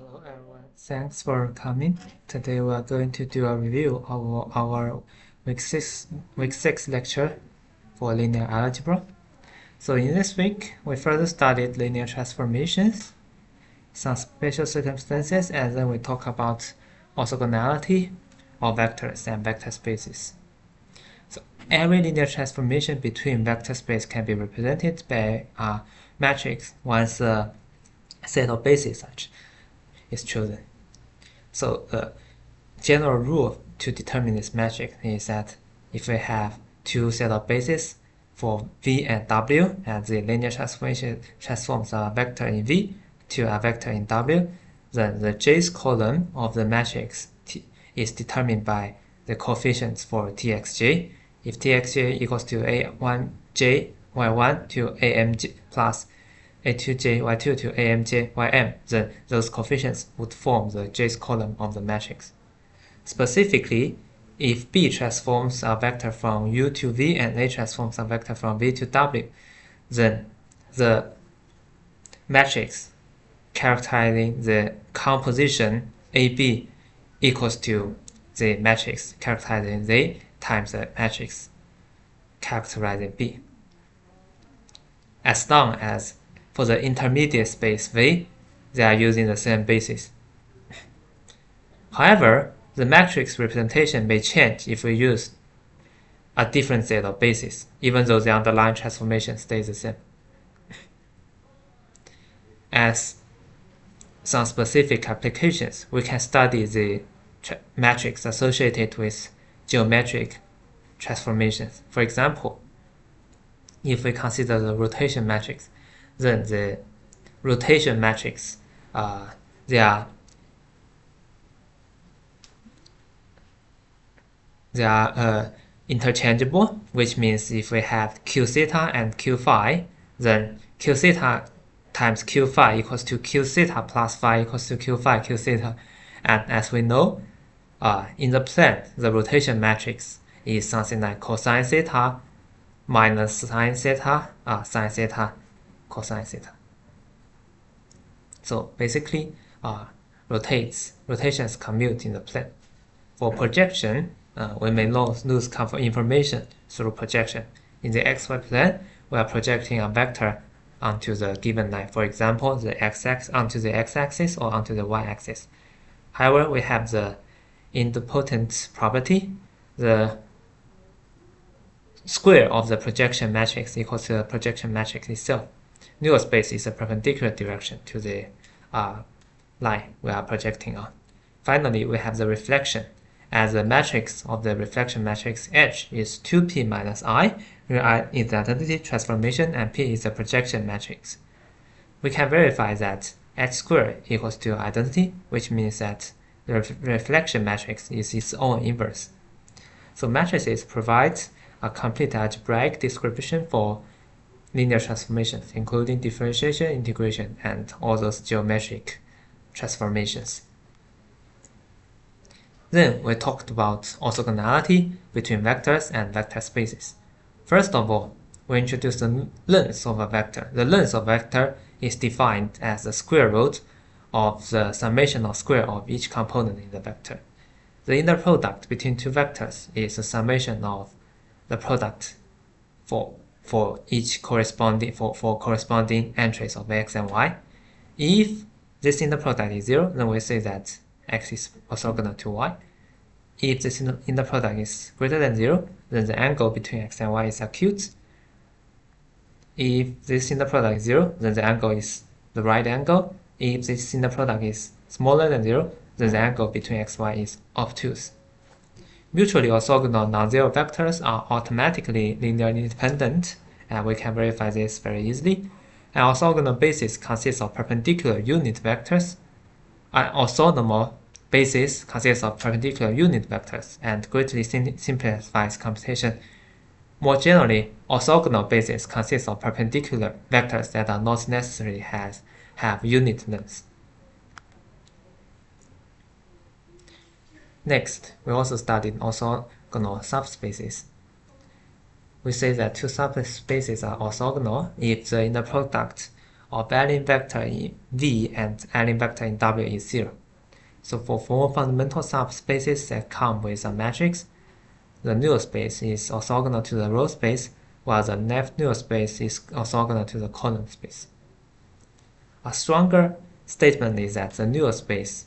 Hello everyone, thanks for coming. Today we are going to do a review of our week 6 lecture for linear algebra. So in this week, we further studied linear transformations, some special circumstances, and then we talk about orthogonality of vectors and vector spaces. So every linear transformation between vector space can be represented by a matrix once a set of bases such is chosen. So the general rule to determine this matrix is that if we have two set of bases for V and W, and the linear transformation transforms a vector in V to a vector in W, then the jth column of the matrix is determined by the coefficients for Txj. If Txj equals to A1j y1 to Amj plus A2j y2 to Amj ym, then those coefficients would form the jth column of the matrix. Specifically, if B transforms a vector from U to V and A transforms a vector from V to W, then the matrix characterizing the composition AB equals to the matrix characterizing Z times the matrix characterizing B. As long as for the intermediate space V, they are using the same basis. However, the matrix representation may change if we use a different set of bases, even though the underlying transformation stays the same. As some specific applications, we can study the matrix associated with geometric transformations. For example, if we consider the rotation matrix, then the rotation matrix, they are interchangeable, which means if we have q theta and q phi, then q theta times q phi equals to q theta plus phi equals to q phi q theta. And as we know, in the plane, the rotation matrix is something like cosine theta minus sine theta, sine theta, cosine theta. So basically, rotations commute in the plane. For projection, we may lose information through projection. In the xy plane, we are projecting a vector onto the given line. For example, the x-axis onto the x-axis or onto the y-axis. However, we have the idempotent property. The square of the projection matrix equals to the projection matrix itself. Null space is a perpendicular direction to the line we are projecting on. Finally, we have the reflection. As the matrix of the reflection matrix H is 2p minus I, where I is the identity transformation and p is the projection matrix. We can verify that H squared equals to identity, which means that the reflection matrix is its own inverse. So matrices provide a complete algebraic description for linear transformations, including differentiation, integration, and all those geometric transformations. Then we talked about orthogonality between vectors and vector spaces. First of all, we introduced the length of a vector. The length of a vector is defined as the square root of the summation of square of each component in the vector. The inner product between two vectors is the summation of the product for each corresponding entries of x and y. If this inner product is 0, then we say that x is orthogonal to y. If this inner product is greater than 0, then the angle between x and y is acute. If this inner product is 0, then the angle is the right angle. If this inner product is smaller than 0, then the angle between x and y is obtuse. Mutually orthogonal non-zero vectors are automatically linearly independent, and we can verify this very easily. An orthogonal basis consists of perpendicular unit vectors. An orthonormal basis consists of perpendicular unit vectors and greatly simplifies computation. More generally, orthogonal basis consists of perpendicular vectors that are not necessarily have unit lengths. Next, we also studied orthogonal subspaces. We say that two subspaces are orthogonal if the inner product of Allen vector in V and Allen vector in W is 0. So for four fundamental subspaces that come with a matrix, the null space is orthogonal to the row space, while the left null space is orthogonal to the column space. A stronger statement is that the null space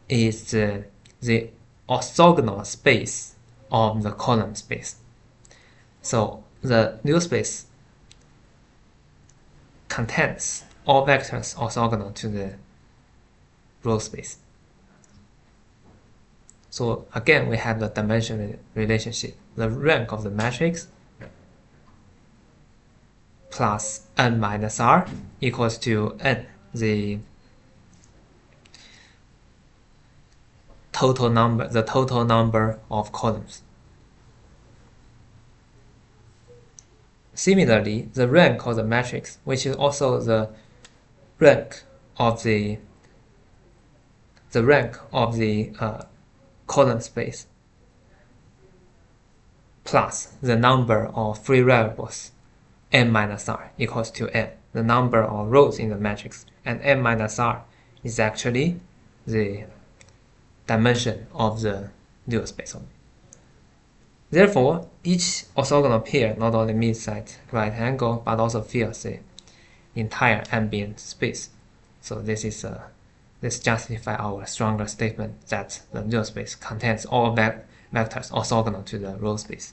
is the orthogonal space of the column space. So the null space contains all vectors orthogonal to the row space. So again, we have the dimension relationship. The rank of the matrix plus n minus r equals to n, the total number of columns. Similarly, the rank of the matrix, which is also the rank of the column space, plus the number of free variables n minus r equals to n, the number of rows in the matrix, and n minus r is actually the dimension of the null space. Therefore, each orthogonal pair not only meets at right angle but also fills the entire ambient space. So this justifies our stronger statement that the null space contains all vectors orthogonal to the row space.